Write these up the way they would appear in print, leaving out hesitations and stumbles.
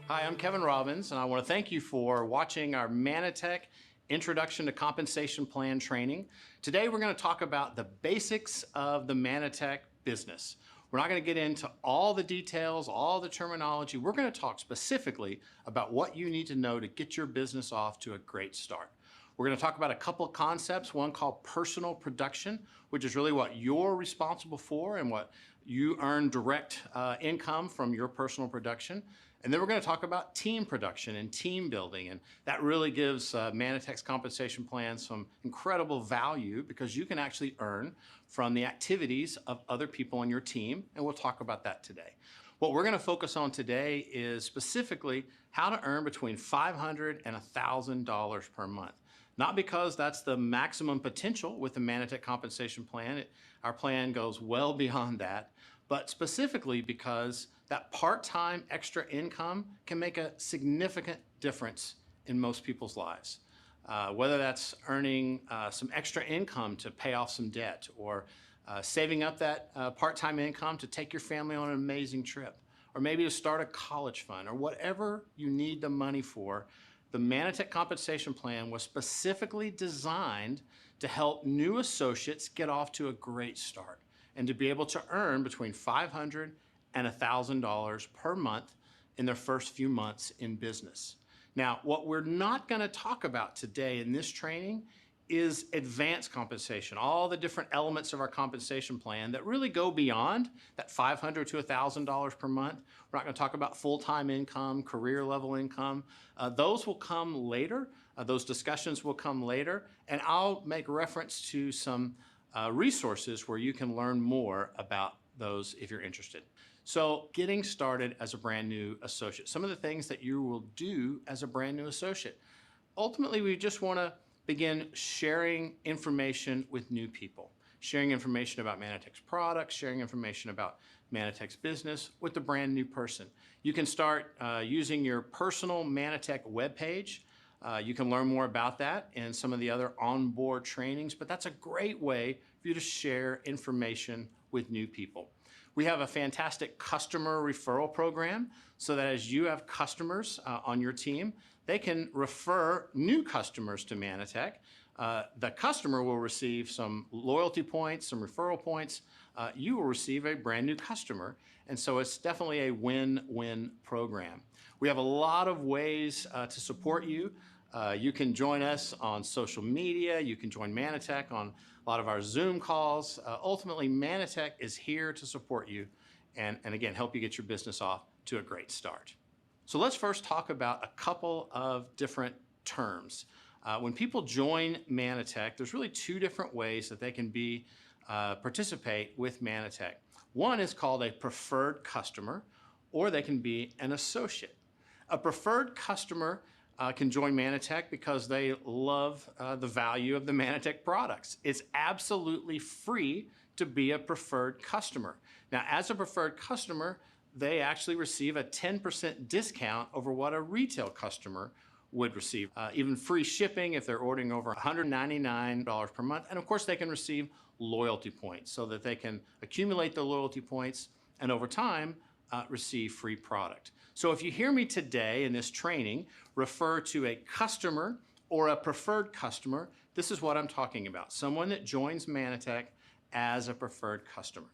Hi, I'm Kevin Robbins, and I want to thank you for watching our Mannatech Introduction to Compensation Plan training. Today we're going to talk about the basics of the Mannatech business. We're not going to get into all the details, all the terminology. We're going to talk specifically about what you need to know to get your business off to a great start. We're going to talk about a couple of concepts, one called personal production, which is really what you're responsible for and what you earn direct income from your personal production. And then we're going to talk about team production and team building. And that really gives Mannatech's compensation plan some incredible value because you can actually earn from the activities of other people on your team. And we'll talk about that today. What we're going to focus on today is specifically how to earn between $500 and $1,000 per month. Not because that's the maximum potential with the Mannatech compensation plan. Our plan goes well beyond that, but specifically because that part-time extra income can make a significant difference in most people's lives. Whether that's earning some extra income to pay off some debt or saving up that part-time income to take your family on an amazing trip, or maybe to start a college fund, or whatever you need the money for, the Mannatech compensation plan was specifically designed to help new associates get off to a great start and to be able to earn between $500 and $1,000 per month in their first few months in business. Now, what we're not going to talk about today in this training is advanced compensation, all the different elements of our compensation plan that really go beyond that $500 to $1,000 per month. We're not going to talk about full-time income, career level income. Those will come later. Those discussions will come later. And I'll make reference to some resources where you can learn more about those if you're interested. So getting started as a brand new associate, some of the things that you will do as a brand new associate. Ultimately, we just want to begin sharing information with new people, sharing information about Mannatech's products, sharing information about Mannatech's business with the brand new person. You can start using your personal Mannatech webpage. You can learn more about that and some of the other onboard trainings, but that's a great way for you to share information with new people. We have a fantastic customer referral program so that as you have customers on your team, they can refer new customers to Mannatech. The customer will receive some loyalty points, some referral points. You will receive a brand new customer. And so it's definitely a win-win program. We have a lot of ways to support you. You can join us on social media. You can join Mannatech on a lot of our Zoom calls. Ultimately, Mannatech is here to support you and again, help you get your business off to a great start. So let's first talk about a couple of different terms. When people join Mannatech, there's really two different ways that they can participate with Mannatech. One is called a preferred customer, or they can be an associate. A preferred customer can join Mannatech because they love the value of the Mannatech products. It's absolutely free to be a preferred customer. Now, as a preferred customer, they actually receive a 10% discount over what a retail customer would receive. Even free shipping if they're ordering over $199 per month. And of course, they can receive loyalty points so that they can accumulate the loyalty points and over time, receive free product. So if you hear me today in this training refer to a customer or a preferred customer, this is what I'm talking about. Someone that joins Mannatech as a preferred customer.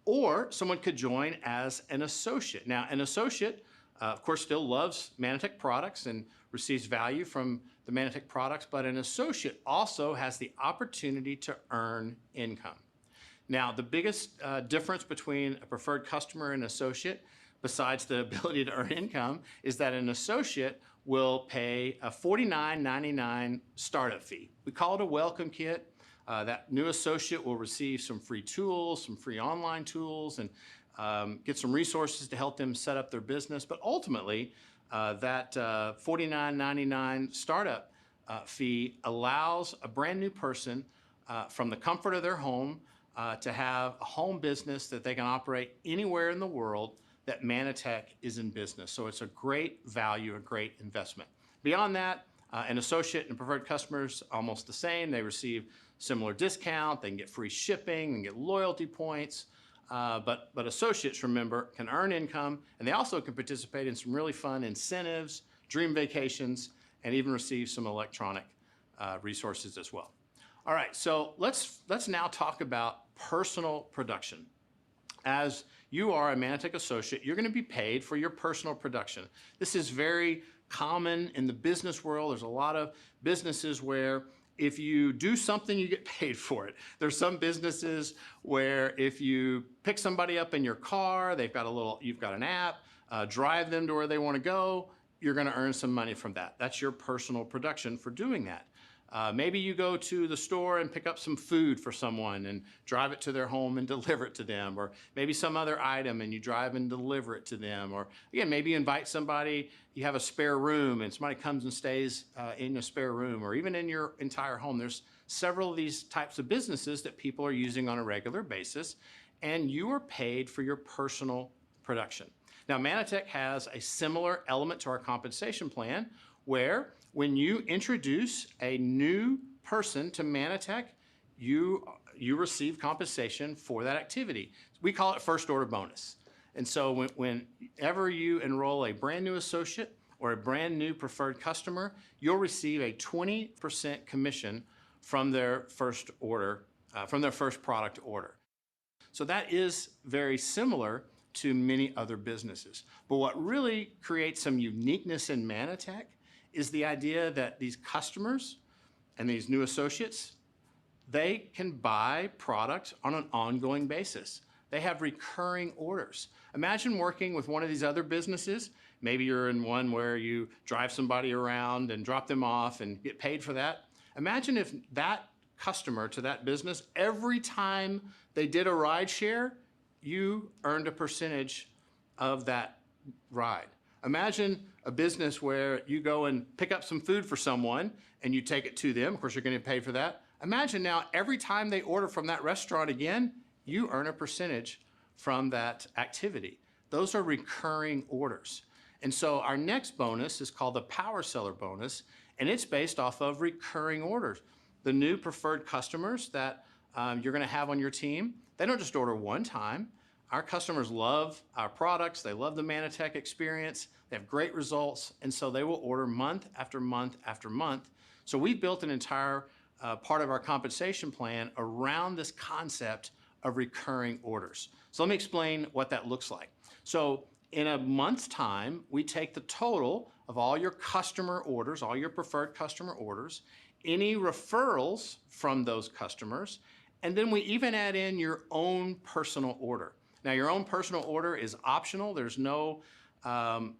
Or someone could join as an associate. Now, an associate, of course, still loves Mannatech products and receives value from the Mannatech products, but an associate also has the opportunity to earn income. Now, the biggest difference between a preferred customer and an associate, besides the ability to earn income, is that an associate will pay a $49.99 startup fee. We call it a welcome kit. That new associate will receive some free tools, some free online tools, and get some resources to help them set up their business. But ultimately, that $49.99 startup fee allows a brand new person from the comfort of their home to have a home business that they can operate anywhere in the world that Mannatech is in business. So it's a great value, a great investment. Beyond that, an associate and preferred customers, almost the same. They receive similar discount. They can get free shipping and get loyalty points. But associates, remember, can earn income, and they also can participate in some really fun incentives, dream vacations, and even receive some electronic resources as well. All right, so let's now talk about personal production. As you are a Mannatech associate, you're going to be paid for your personal production. This is very common in the business world. There's a lot of businesses where if you do something, you get paid for it. There's some businesses where if you pick somebody up in your car, you've got an app, drive them to where they want to go, you're going to earn some money from that. That's your personal production for doing that. Maybe you go to the store and pick up some food for someone and drive it to their home and deliver it to them, or maybe some other item and you drive and deliver it to them, or again, maybe you invite somebody, you have a spare room and somebody comes and stays in a spare room, or even in your entire home. There's several of these types of businesses that people are using on a regular basis, and you are paid for your personal production. Now, Mannatech has a similar element to our compensation plan where when you introduce a new person to Mannatech, you receive compensation for that activity. We call it first order bonus. And so whenever you enroll a brand new associate or a brand new preferred customer, you'll receive a 20% commission from their first order, from their first product order. So that is very similar to many other businesses. But what really creates some uniqueness in Mannatech is the idea that these customers and these new associates, they can buy products on an ongoing basis. They have recurring orders. Imagine working with one of these other businesses. Maybe you're in one where you drive somebody around and drop them off and get paid for that. Imagine if that customer to that business, every time they did a ride share, you earned a percentage of that ride. Imagine a business where you go and pick up some food for someone and you take it to them. Of course, you're going to pay for that. Imagine now every time they order from that restaurant again, you earn a percentage from that activity. Those are recurring orders. And so our next bonus is called the Power Seller bonus, and it's based off of recurring orders. The new preferred customers that you're going to have on your team, they don't just order one time. Our customers love our products. They love the Mannatech experience. They have great results, and so they will order month after month after month. So we've built an entire part of our compensation plan around this concept of recurring orders. So let me explain what that looks like. So in a month's time, we take the total of all your customer orders, all your preferred customer orders, any referrals from those customers, and then we even add in your own personal order. Now, your own personal order is optional. There's no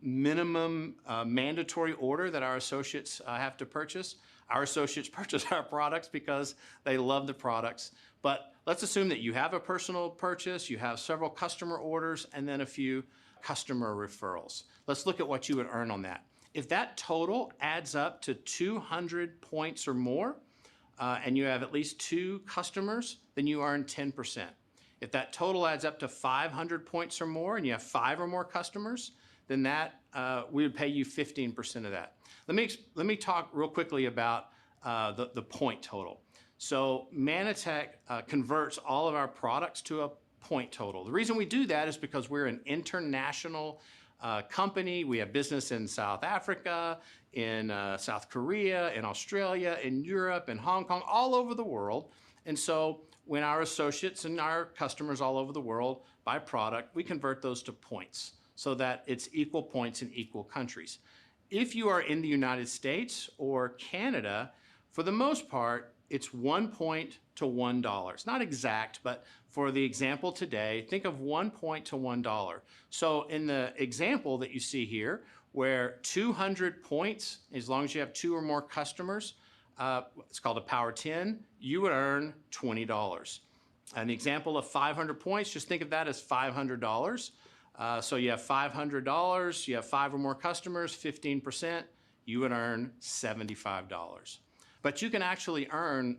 minimum mandatory order that our associates have to purchase. Our associates purchase our products because they love the products. But let's assume that you have a personal purchase, you have several customer orders, and then a few customer referrals. Let's look at what you would earn on that. If that total adds up to 200 points or more, and you have at least 2 customers, then you earn 10%. If that total adds up to 500 points or more and you have 5 or more customers, then that we would pay you 15% of that. Let me talk real quickly about the point total. So Mannatech converts all of our products to a point total. The reason we do that is because we're an international company. We have business in South Africa, in South Korea, in Australia, in Europe, in Hong Kong, all over the world. And so when our associates and our customers all over the world buy product, we convert those to points so that it's equal points in equal countries. If you are in the United States or Canada, for the most part, it's 1 point to $1. It's not exact, but for the example today, think of 1 point to $1. So in the example that you see here, where 200 points, as long as you have 2 or more customers, it's called a Power 10, you would earn $20. An example of 500 points, just think of that as $500. So you have $500, you have 5 or more customers, 15%, you would earn $75. But you can actually earn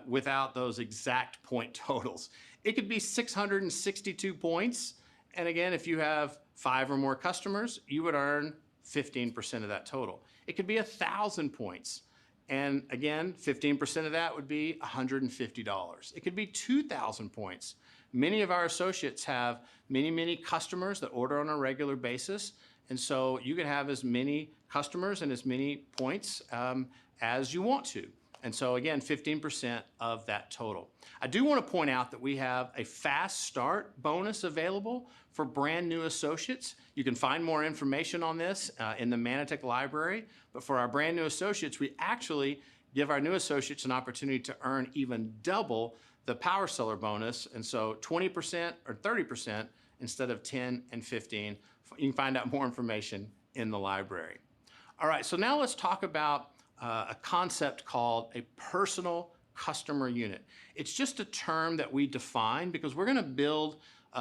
without those exact point totals. It could be 662 points, and again, if you have 5 or more customers, you would earn 15% of that total. It could be 1,000 points, and again, 15% of that would be $150. It could be 2,000 points. many of our associates have many customers that order on a regular basis. And so you can have as many customers and as many points as you want to. And so again, 15% of that total. I do want to point out that we have a fast start bonus available for brand new associates. You can find more information on this in the Mannatech library, but for our brand new associates, we actually give our new associates an opportunity to earn even double the Power Seller bonus, and so 20% or 30% instead of 10 and 15. You can find out more information in the library. All right, so now let's talk about a concept called a personal customer unit. It's just a term that we define because we're going to build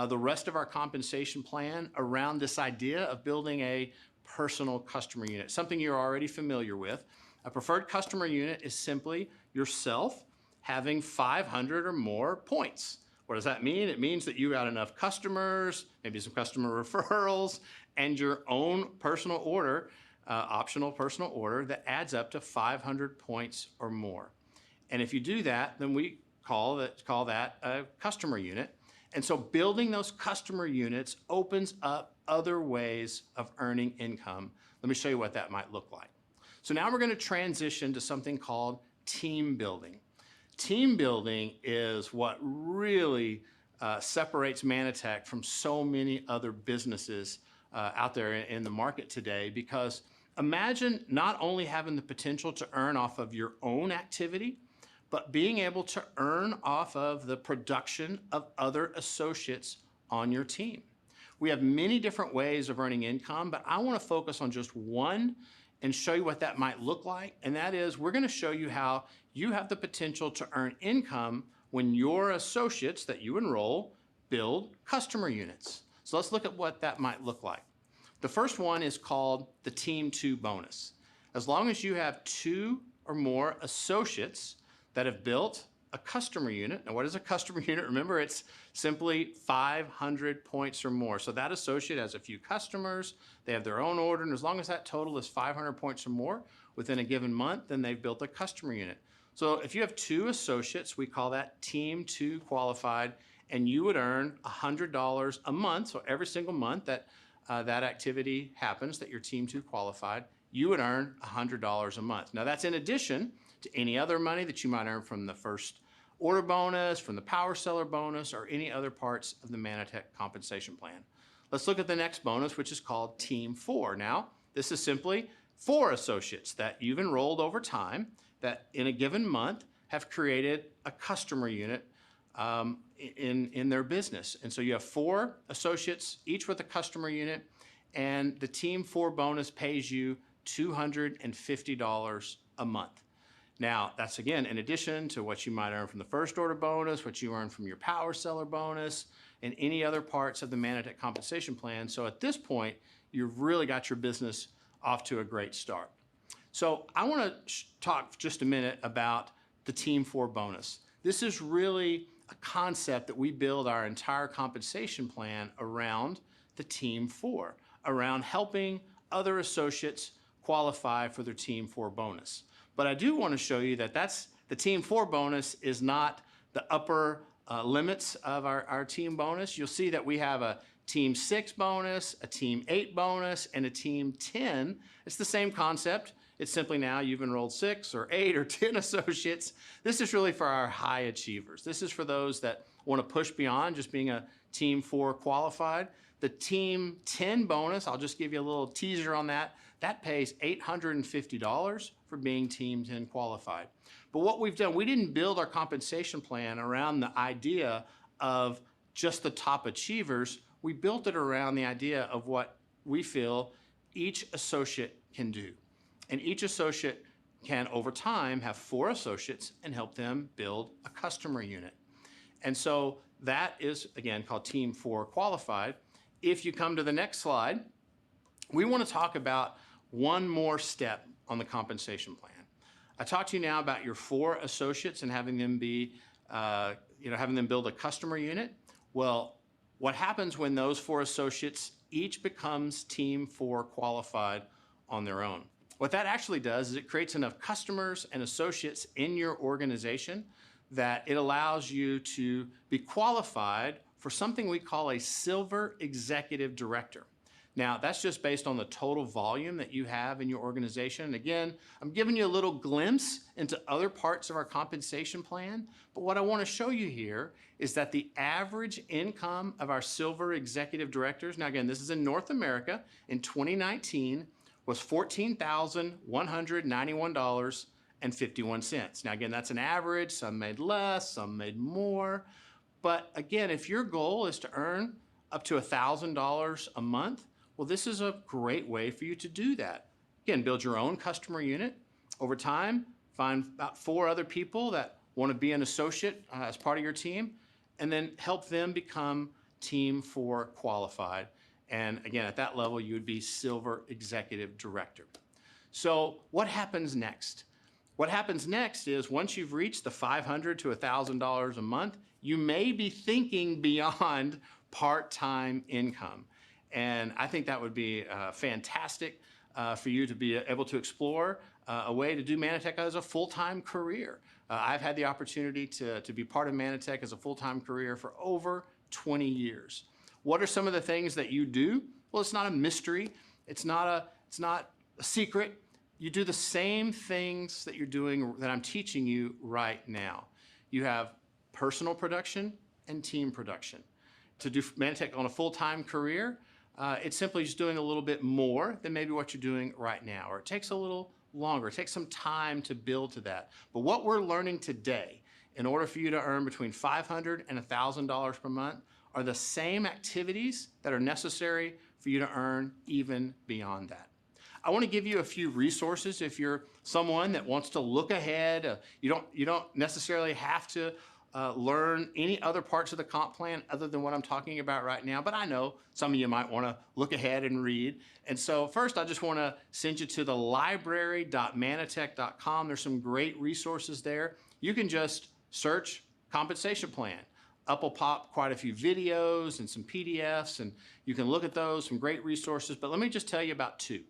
the rest of our compensation plan around this idea of building a personal customer unit, something you're already familiar with. A preferred customer unit is simply yourself having 500 or more points. What does that mean? It means that you got enough customers, maybe some customer referrals, and your own personal order, optional personal order that adds up to 500 points or more. And if you do that, then we call that a customer unit. And so building those customer units opens up other ways of earning income. Let me show you what that might look like. So now we're going to transition to something called team building. Team building is what really separates Mannatech from so many other businesses out there in the market today, because imagine not only having the potential to earn off of your own activity, but being able to earn off of the production of other associates on your team. We have many different ways of earning income, but I want to focus on just one and show you what that might look like. And that is, we're going to show you how you have the potential to earn income when your associates that you enroll build customer units. So let's look at what that might look like. The first one is called the Team 2 bonus. As long as you have 2 or more associates that have built a customer unit. Now, what is a customer unit? Remember, it's simply 500 points or more. So that associate has a few customers, they have their own order, and as long as that total is 500 points or more within a given month, then they've built a customer unit. So if you have 2 associates, we call that Team 2 qualified, and you would earn $100 a month. So every single month that that activity happens, that you're Team 2 qualified, you would earn $100 a month. Now that's in addition to any other money that you might earn from the first order bonus, from the Power Seller bonus, or any other parts of the Mannatech compensation plan. Let's look at the next bonus, which is called Team 4. Now, this is simply 4 associates that you've enrolled over time that in a given month have created a customer unit in their business. And so you have 4 associates, each with a customer unit, and the Team 4 bonus pays you $250 a month. Now, that's again, in addition to what you might earn from the first order bonus, what you earn from your Power Seller bonus, and any other parts of the Mannatech compensation plan. So at this point, you've really got your business off to a great start. So I want to talk just a minute about the Team 4 bonus. This is really a concept that we build our entire compensation plan around the Team 4, around helping other associates qualify for their Team 4 bonus. But I do want to show you that the Team 4 bonus is not the upper limits of our team bonus. You'll see that we have a Team 6 bonus, a Team 8 bonus, and a Team 10. It's the same concept. It's simply now you've enrolled 6 or 8 or 10 associates. This is really for our high achievers. This is for those that want to push beyond just being a Team 4 qualified. The Team 10 bonus, I'll just give you a little teaser on that. That pays $850 for being Team 10 qualified. But what we've done, we didn't build our compensation plan around the idea of just the top achievers. We built it around the idea of what we feel each associate can do. And each associate can, over time, have 4 associates and help them build a customer unit. And so that is, again, called Team 4 qualified. If you come to the next slide, we want to talk about one more step on the compensation plan. I talked to you now about your 4 associates and having them be, having them build a customer unit. Well, what happens when those 4 associates each becomes Team 4 qualified on their own? What that actually does is it creates enough customers and associates in your organization that it allows you to be qualified for something we call a Silver Executive Director. Now, that's just based on the total volume that you have in your organization. And again, I'm giving you a little glimpse into other parts of our compensation plan, but what I want to show you here is that the average income of our Silver Executive Directors, now again, this is in North America, in 2019 was $14,191.51. Now again, that's an average. Some made less, some made more. But again, if your goal is to earn up to $1,000 a month, well, this is a great way for you to do that. Again, build your own customer unit. Over time, find about 4 other people that want to be an associate as part of your team, and then help them become Team 4 qualified. And again, at that level, you would be Silver Executive Director. So what happens next? What happens next is once you've reached the $500 to $1,000 a month, you may be thinking beyond part-time income. And I think that would be fantastic for you to be able to explore a way to do Mannatech as a full-time career. I've had the opportunity to be part of Mannatech as a full-time career for over 20 years. What are some of the things that you do? Well, it's not a mystery. It's not a secret. You do the same things that you're doing that I'm teaching you right now. You have personal production and team production. To do Mannatech on a full-time career, it's simply just doing a little bit more than maybe what you're doing right now, or it takes a little longer. It takes some time to build to that. But what we're learning today, in order for you to earn between $500 and $1,000 per month, are the same activities that are necessary for you to earn even beyond that. I want to give you a few resources if you're someone that wants to look ahead. You don't necessarily have to learn any other parts of the comp plan other than what I'm talking about right now, but I know some of you might want to look ahead and read. And so first, I just want to send you to the library.mannatech.com. There's some great resources there. You can just search compensation plan. Up will pop quite a few videos and some PDFs, and you can look at those, some great resources. But let me just tell you about 2.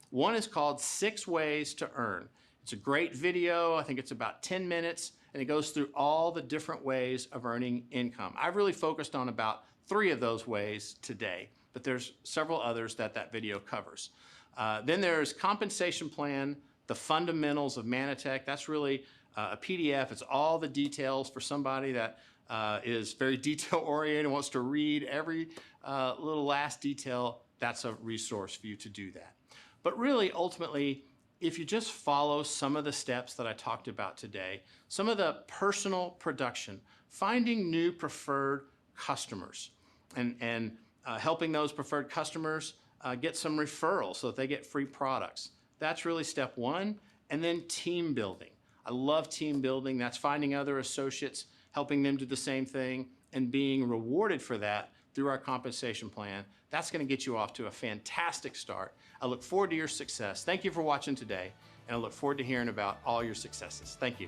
One is called 6 Ways to Earn. It's a great video. I think it's about 10 minutes, and it goes through all the different ways of earning income. I've really focused on about 3 of those ways today, but there's several others that video covers. Then there's Compensation Plan, The Fundamentals of Mannatech. That's really a PDF. It's all the details for somebody that is very detail-oriented and wants to read every little last detail. That's a resource for you to do that. But really, ultimately, if you just follow some of the steps that I talked about today, some of the personal production, finding new preferred customers, and helping those preferred customers get some referrals so that they get free products. That's really step 1. And then team building. I love team building. That's finding other associates, helping them do the same thing, and being rewarded for that through our compensation plan. That's going to get you off to a fantastic start. I look forward to your success. Thank you for watching today, and I look forward to hearing about all your successes. Thank you.